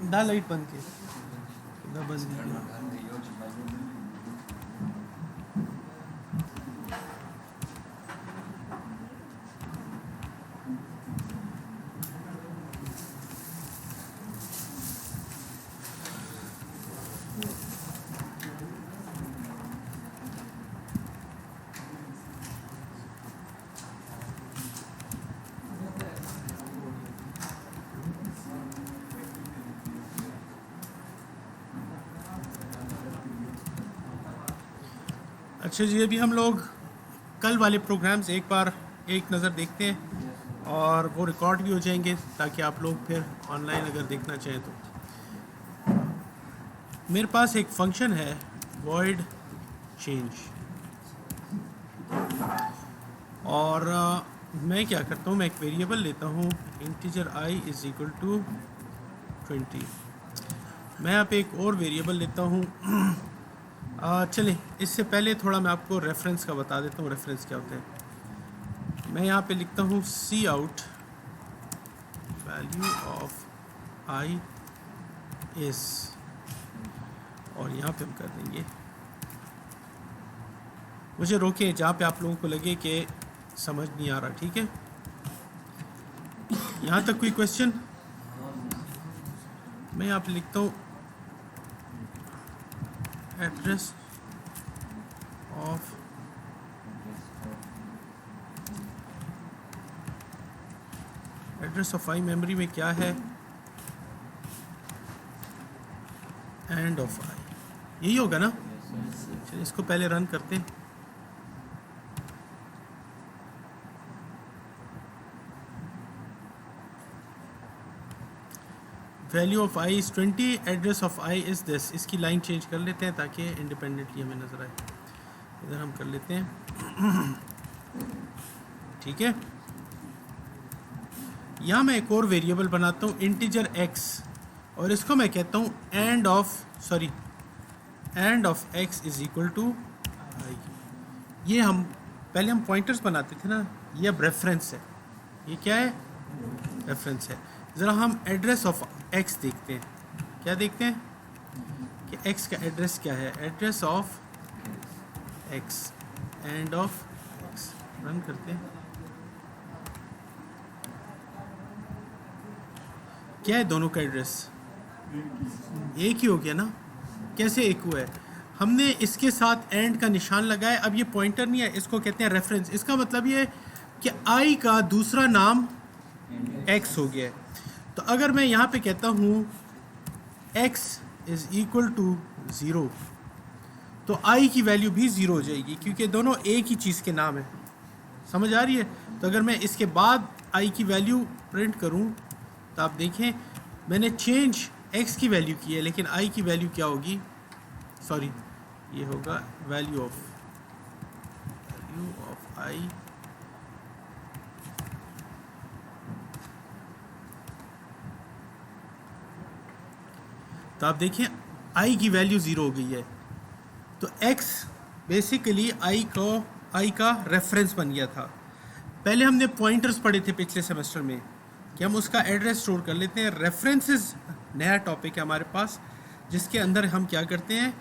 दा लाइट बंद के दा बंद की अच्छा जी, अभी हम लोग कल वाले प्रोग्राम्स एक बार एक नज़र देखते हैं और वो रिकॉर्ड भी हो जाएंगे ताकि आप लोग फिर ऑनलाइन अगर देखना चाहें तो। मेरे पास एक फंक्शन है void change और मैं क्या करता हूँ, मैं एक वेरिएबल लेता हूँ integer i is equal to 20। मैं यहाँ पे एक और वेरिएबल लेता हूँ चलें इससे पहले थोड़ा मैं आपको रेफरेंस का बता देता हूँ। रेफरेंस क्या होता है, मैं यहाँ पे लिखता हूँ सी आउट वैल्यू ऑफ आई इस, और यहाँ पे हम कर देंगे, मुझे रोकें जहाँ पे आप लोगों को लगे कि समझ नहीं आ रहा, ठीक है। यहाँ तक कोई क्वेश्चन? मैं यहाँ पे लिखता हूँ एड्रेस ऑफ आई मेमोरी में क्या है, एंड ऑफ आई, यही होगा ना। चलिए इसको पहले रन करते हैं। Value of I is 20, address of I is this. इसकी लाइन चेंज कर लेते हैं ताकि इंडिपेंडेंटली हमें नज़र आए। इधर हम कर लेते हैं, ठीक है। यहाँ मैं एक और वेरिएबल बनाता हूँ इंटीजर x, और इसको मैं कहता हूँ end of x is equal to I. ये हम पहले हम पॉइंटर्स बनाते थे ना, ये अब रेफरेंस है। ये क्या है? रेफरेंस है। ज़रा हम एड्रेस ऑफ x देखते हैं। क्या देखते हैं कि x का एड्रेस क्या है, address of x, and of x। Run करते हैं, क्या है दोनों का एड्रेस? एक ही हो गया ना। कैसे एक हुआ है? हमने इसके साथ एंड का निशान लगाया। अब ये पॉइंटर नहीं है, इसको कहते हैं रेफरेंस। इसका मतलब ये है कि आई का दूसरा नाम x हो गया है। तो अगर मैं यहाँ पे कहता हूँ x इज़ इक्वल टू 0, तो आई की वैल्यू भी 0 हो जाएगी, क्योंकि दोनों एक ही चीज़ के नाम है। समझ आ रही है? तो अगर मैं इसके बाद आई की वैल्यू प्रिंट करूँ तो आप देखें मैंने चेंज x की वैल्यू की है, लेकिन i की वैल्यू क्या होगी? सॉरी, ये होगा वैल्यू ऑफ i तो आप देखें i की वैल्यू 0 हो गई है। तो x बेसिकली i का रेफरेंस बन गया था। पहले हमने पॉइंटर्स पढ़े थे पिछले सेमेस्टर में कि हम उसका एड्रेस स्टोर कर लेते हैं। रेफरेंसेस नया टॉपिक है हमारे पास, जिसके अंदर हम क्या करते हैं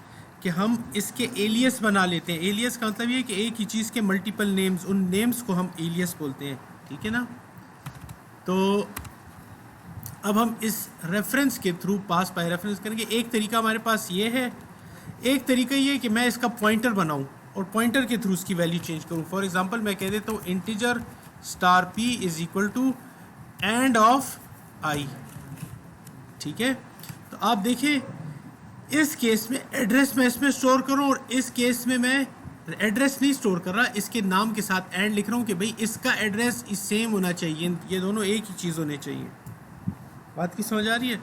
कि हम इसके एलियस बना लेते हैं। एलियस का मतलब ये है कि एक ही चीज़ के मल्टीपल नेम्स, उन नेम्स को हम एलियस बोलते हैं, ठीक है ना। तो अब हम इस रेफरेंस के थ्रू पास बाय रेफरेंस करेंगे। एक तरीका हमारे पास ये है, एक तरीका ये है कि मैं इसका पॉइंटर बनाऊं और पॉइंटर के थ्रू उसकी वैल्यू चेंज करूं। फॉर एग्जांपल मैं कह देता हूँ integer star p is equal to and of i, ठीक है। तो आप देखें इस केस में एड्रेस मैं इसमें स्टोर करूं, और इस केस में मैं एड्रेस नहीं स्टोर कर रहा, इसके नाम के साथ एंड लिख रहा हूं कि भाई इसका एड्रेस सेम होना चाहिए, ये दोनों एक ही चीज़ होने चाहिए। बात की समझ आ रही है?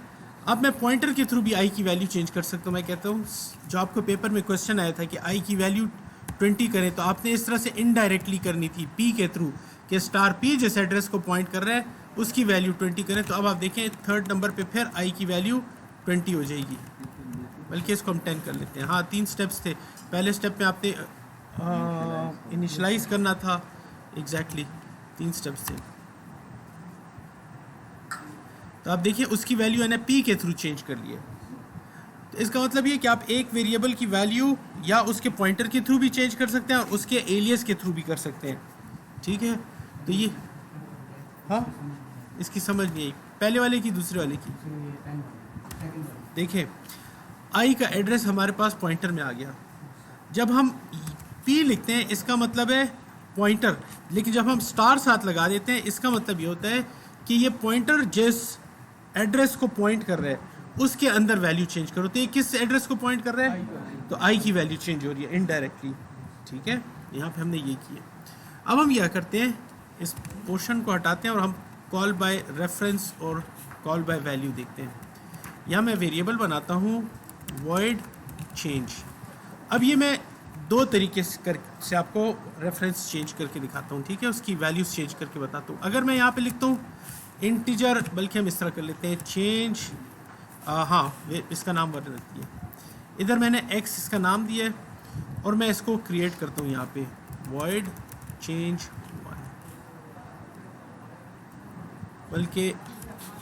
अब मैं पॉइंटर के थ्रू भी आई की वैल्यू चेंज कर सकता हूँ। मैं कहता हूँ जो आपको पेपर में क्वेश्चन आया था कि आई की वैल्यू 20 करें, तो आपने इस तरह से इनडायरेक्टली करनी थी p के थ्रू, कि स्टार p जिस एड्रेस को पॉइंट कर रहा है उसकी वैल्यू 20 करें। तो अब आप देखें थर्ड नंबर पे फिर आई की वैल्यू 20 हो जाएगी, बल्कि इसको हम 10 कर लेते हैं। हाँ, 3 स्टेप्स थे। पहले स्टेप में आपने इनिशलाइज करना था, एग्जैक्टली 3 स्टेप्स थे। तो आप देखिए उसकी वैल्यू मैंने पी के थ्रू चेंज कर ली है। तो इसका मतलब ये कि आप एक वेरिएबल की वैल्यू या उसके पॉइंटर के थ्रू भी चेंज कर सकते हैं और उसके एलियस के थ्रू भी कर सकते हैं। ठीक है, तो ये हाँ इसकी समझ नहीं आई, पहले वाले की दूसरे वाले की। देखिए आई का एड्रेस हमारे पास पॉइंटर में आ गया। जब हम पी लिखते हैं इसका मतलब है पॉइंटर, लेकिन जब हम स्टार साथ लगा देते हैं इसका मतलब ये होता है कि ये पॉइंटर जिस एड्रेस को पॉइंट कर रहा है उसके अंदर वैल्यू चेंज करो। तो ये किस एड्रेस को पॉइंट कर रहा है, तो आई की वैल्यू चेंज हो रही है इनडायरेक्टली। ठीक है, यहाँ पे हमने ये किया। अब हम क्या करते हैं, इस पोर्शन को हटाते हैं और हम कॉल बाय रेफरेंस और कॉल बाय वैल्यू देखते हैं। यहाँ मैं वेरिएबल बनाता हूँ वॉइड चेंज। अब ये मैं दो तरीके से आपको रेफरेंस चेंज करके दिखाता हूँ। ठीक है, उसकी वैल्यूज चेंज करके बताता हूँ। अगर मैं यहाँ पे लिखता हूँ इंटीजर, बल्कि हम इस तरह कर लेते हैं चेंज, हाँ इसका नाम बदल देती है। इधर मैंने x इसका नाम दिया है और मैं इसको क्रिएट करता हूँ यहाँ पे वॉइड चेंज 1, बल्कि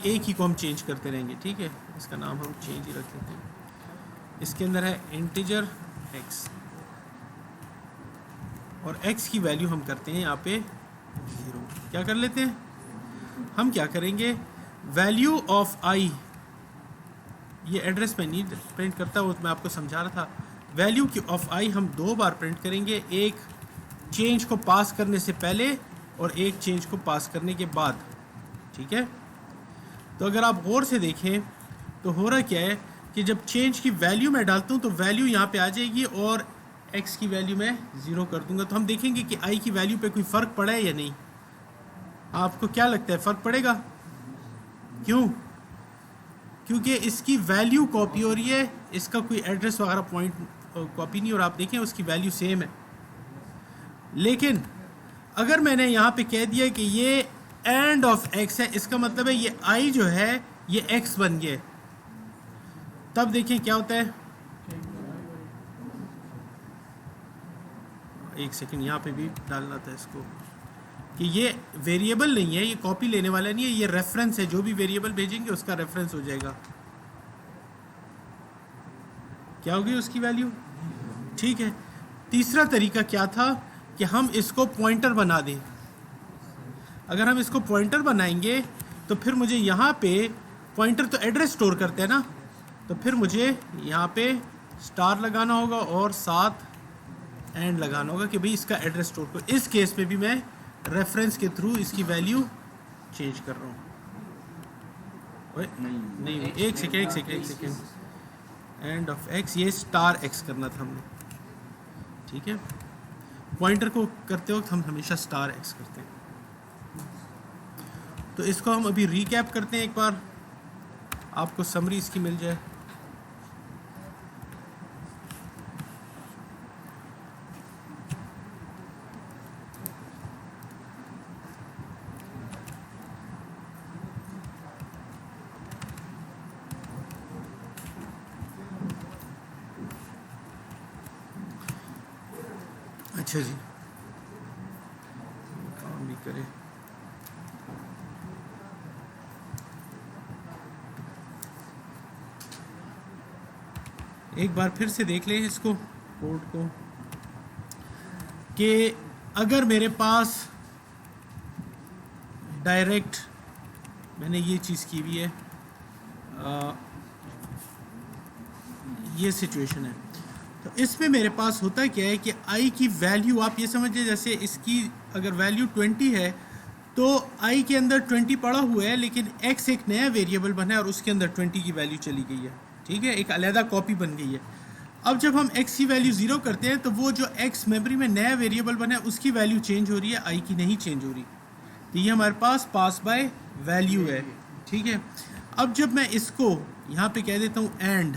एक ही को हम चेंज करते रहेंगे। ठीक है, इसका नाम हम चेंज ही रख लेते हैं। इसके अंदर है इंटीजर x और x की वैल्यू हम करते हैं यहाँ पे 0। क्या कर लेते हैं, हम क्या करेंगे वैल्यू ऑफ i, ये एड्रेस में नहीं प्रिंट करता, वो मैं आपको समझा रहा था। वैल्यू की ऑफ i हम दो बार प्रिंट करेंगे, एक चेंज को पास करने से पहले और एक चेंज को पास करने के बाद। ठीक है, तो अगर आप गौर से देखें तो हो रहा क्या है कि जब चेंज की वैल्यू मैं डालता हूँ तो वैल्यू यहाँ पे आ जाएगी और x की वैल्यू मैं 0 कर दूंगा। तो हम देखेंगे कि i की वैल्यू पे कोई फ़र्क पड़ा है या नहीं। आपको क्या लगता है फ़र्क पड़ेगा? क्यों? क्योंकि इसकी वैल्यू कॉपी हो रही है, इसका कोई एड्रेस वगैरह पॉइंट कॉपी नहीं, और आप देखें उसकी वैल्यू सेम है। लेकिन अगर मैंने यहाँ पे कह दिया कि ये एंड ऑफ x है, इसका मतलब है ये i जो है ये x बन गया, तब देखिए क्या होता है। एक सेकंड, यहाँ पे भी डालना था इसको कि ये वेरिएबल नहीं है, ये कॉपी लेने वाला नहीं है, ये रेफरेंस है। जो भी वेरिएबल भेजेंगे उसका रेफरेंस हो जाएगा। क्या होगी उसकी वैल्यू? ठीक है, तीसरा तरीका क्या था कि हम इसको पॉइंटर बना दें। अगर हम इसको पॉइंटर बनाएंगे तो फिर मुझे यहाँ पे पॉइंटर तो एड्रेस स्टोर करते हैं ना, तो फिर मुझे यहाँ पे स्टार लगाना होगा और साथ एंड लगाना होगा कि भाई इसका एड्रेस स्टोर करो। इस केस में भी मैं रेफरेंस के थ्रू इसकी वैल्यू चेंज कर रहा हूँ। नहीं, एक सेकेंड, एंड ऑफ x, ये स्टार x करना था हमने। ठीक है, पॉइंटर को करते वक्त हम हमेशा स्टार x करते हैं। तो इसको हम अभी रीकैप करते हैं, एक बार आपको समरी इसकी मिल जाए। अच्छा जी, काम भी करे। एक बार फिर से देख लें इसको, कोड को, कि अगर मेरे पास डायरेक्ट मैंने ये चीज़ की हुई है, ये सिचुएशन है, तो इसमें मेरे पास होता क्या है कि i की वैल्यू आप ये समझिए, जैसे इसकी अगर वैल्यू 20 है तो i के अंदर 20 पड़ा हुआ है, लेकिन x एक नया वेरिएबल बना है और उसके अंदर 20 की वैल्यू चली गई है। ठीक है, एक अलहदा कॉपी बन गई है। अब जब हम x की वैल्यू 0 करते हैं तो वो जो x मेमोरी में नया वेरिएबल बना है उसकी वैल्यू चेंज हो रही है, i की नहीं चेंज हो रही। तो ये हमारे पास बाय वैल्यू है। ठीक है, अब जब मैं इसको यहाँ पे कह देता हूँ एंड,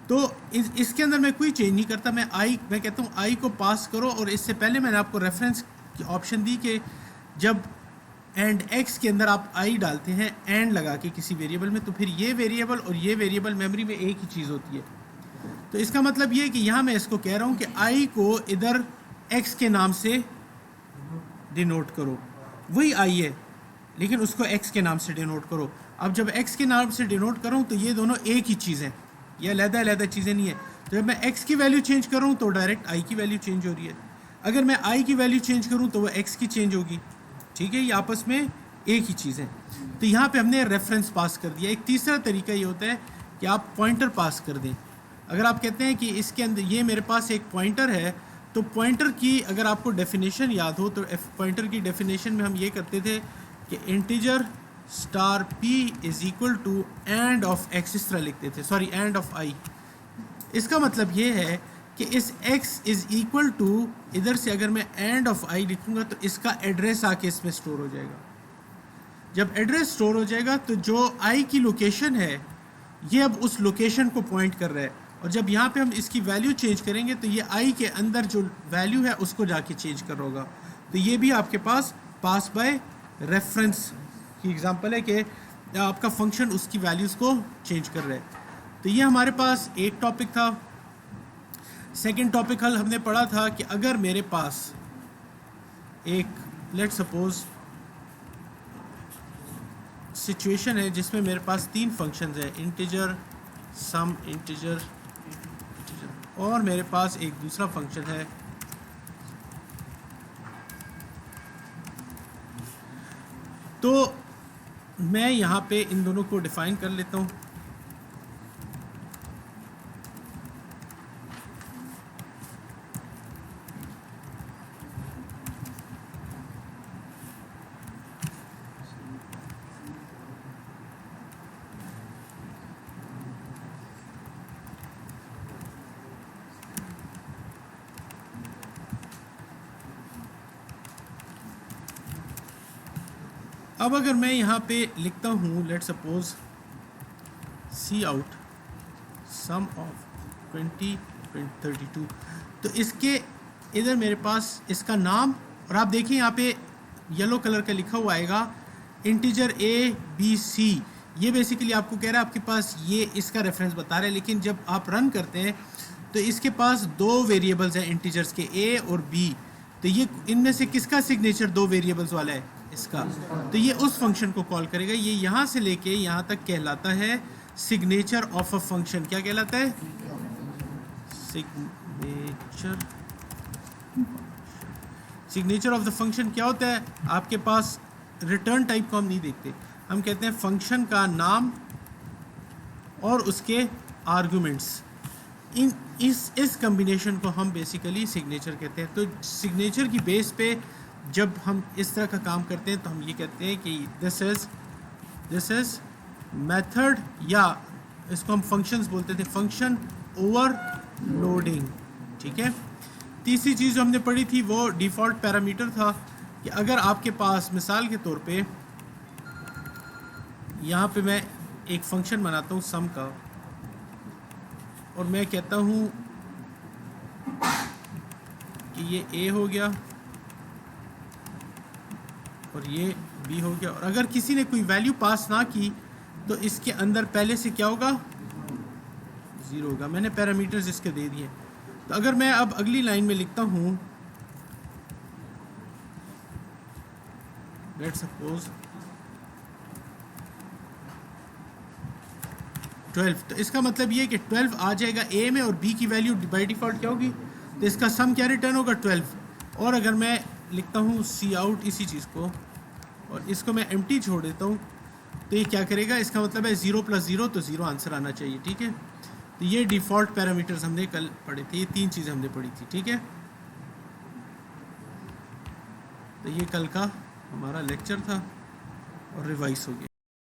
तो इसके अंदर मैं कोई चेंज नहीं करता, मैं कहता हूँ i को पास करो, और इससे पहले मैंने आपको रेफरेंस की ऑप्शन दी कि जब एंड x के अंदर आप i डालते हैं एंड लगा के किसी वेरिएबल में, तो फिर ये वेरिएबल और ये वेरिएबल मेमोरी में एक ही चीज़ होती है। तो इसका मतलब ये है कि यहाँ मैं इसको कह रहा हूँ कि i को इधर x के नाम से डिनोट करो, वही i है, लेकिन उसको x के नाम से डिनोट करो। अब जब x के नाम से डिनोट करूँ तो ये दोनों एक ही चीज़ हैं, ये अलग-अलग चीज़ें नहीं है। तो जब मैं x की वैल्यू चेंज करूँ तो डायरेक्ट i की वैल्यू चेंज हो रही है, अगर मैं i की वैल्यू चेंज करूँ तो वो x की चेंज होगी। ठीक है, ये आपस में एक ही चीज़ है। तो यहाँ पे हमने रेफरेंस पास कर दिया। एक तीसरा तरीका ये होता है कि आप पॉइंटर पास कर दें। अगर आप कहते हैं कि इसके अंदर ये मेरे पास एक पॉइंटर है, तो पॉइंटर की अगर आपको डेफिनेशन याद हो तो पॉइंटर की डेफिनेशन में हम ये करते थे कि integer star p is equal to and of x, इस तरह लिखते थे, सॉरी एंड ऑफ i। इसका मतलब ये है कि इस x इज़ इक्वल टू, इधर से अगर मैं एंड ऑफ i लिखूँगा तो इसका एड्रेस आके इसमें स्टोर हो जाएगा। जब एड्रेस स्टोर हो जाएगा तो जो i की लोकेशन है ये अब उस लोकेशन को पॉइंट कर रहा है, और जब यहाँ पे हम इसकी वैल्यू चेंज करेंगे तो ये i के अंदर जो वैल्यू है उसको जाके चेंज कर होगा। तो ये भी आपके पास पास बाय रेफरेंस की एग्जांपल है कि आपका फंक्शन उसकी वैल्यूज़ को चेंज कर रहा है। तो ये हमारे पास एक टॉपिक था। सेकंड टॉपिक हल हमने पढ़ा था कि अगर मेरे पास एक लेट सपोज सिचुएशन है जिसमें मेरे पास तीन फंक्शंस हैं, इंटीजर, सम, इंटीजर, और मेरे पास एक दूसरा फंक्शन है तो मैं यहाँ पे इन दोनों को डिफाइन कर लेता हूँ। अब अगर मैं यहाँ पे लिखता हूँ let suppose cout sum of 20 32, तो इसके इधर मेरे पास इसका नाम, और आप देखिए यहाँ पे येलो कलर का लिखा हुआ आएगा इंटीजर a b c। ये बेसिकली आपको कह रहा है आपके पास ये इसका रेफरेंस बता रहा है, लेकिन जब आप रन करते हैं तो इसके पास दो वेरिएबल्स हैं इंटीजर्स के, a और b। तो ये इनमें से किसका सिग्नेचर दो वेरिएबल्स वाला है? इसका। तो ये उस फंक्शन को कॉल करेगा। ये यहाँ से लेके यहाँ तक कहलाता है सिग्नेचर ऑफ अ फंक्शन। क्या कहलाता है? सिग्नेचर ऑफ द फंक्शन क्या होता है? आपके पास रिटर्न टाइप को हम नहीं देखते, हम कहते हैं फंक्शन का नाम और उसके आर्गुमेंट्स, इस कम्बिनेशन को हम बेसिकली सिग्नेचर कहते हैं। तो सिग्नेचर की बेस पे जब हम इस तरह का काम करते हैं तो हम ये कहते हैं कि दिस इज मेथड, या इसको हम फंक्शंस बोलते थे, फंक्शन ओवरलोडिंग। ठीक है। तीसरी चीज़ जो हमने पढ़ी थी वो डिफ़ॉल्ट पैरामीटर था कि अगर आपके पास मिसाल के तौर पे यहाँ पे मैं एक फंक्शन बनाता हूँ सम का, और मैं कहता हूँ कि ये a हो गया और ये b हो गया, और अगर किसी ने कोई वैल्यू पास ना की तो इसके अंदर पहले से क्या होगा? 0 होगा। मैंने पैरामीटर्स इसके दे दिए। तो अगर मैं अब अगली लाइन में लिखता हूँ लेट सपोज 12, तो इसका मतलब ये कि 12 आ जाएगा a में, और b की वैल्यू बाई डिफ़ॉल्ट क्या होगी? तो इसका सम क्या रिटर्न होगा? 12। और अगर मैं लिखता हूँ सी आउट इसी चीज़ को, और इसको मैं एम्प्टी छोड़ देता हूँ, तो ये क्या करेगा? इसका मतलब है 0 + 0, तो 0 आंसर आना चाहिए। ठीक है। तो ये डिफ़ॉल्ट पैरामीटर्स हमने कल पढ़े थे, ये तीन चीज़ें हमने पढ़ी थी। ठीक है। तो ये कल का हमारा लेक्चर था और रिवाइज हो गया।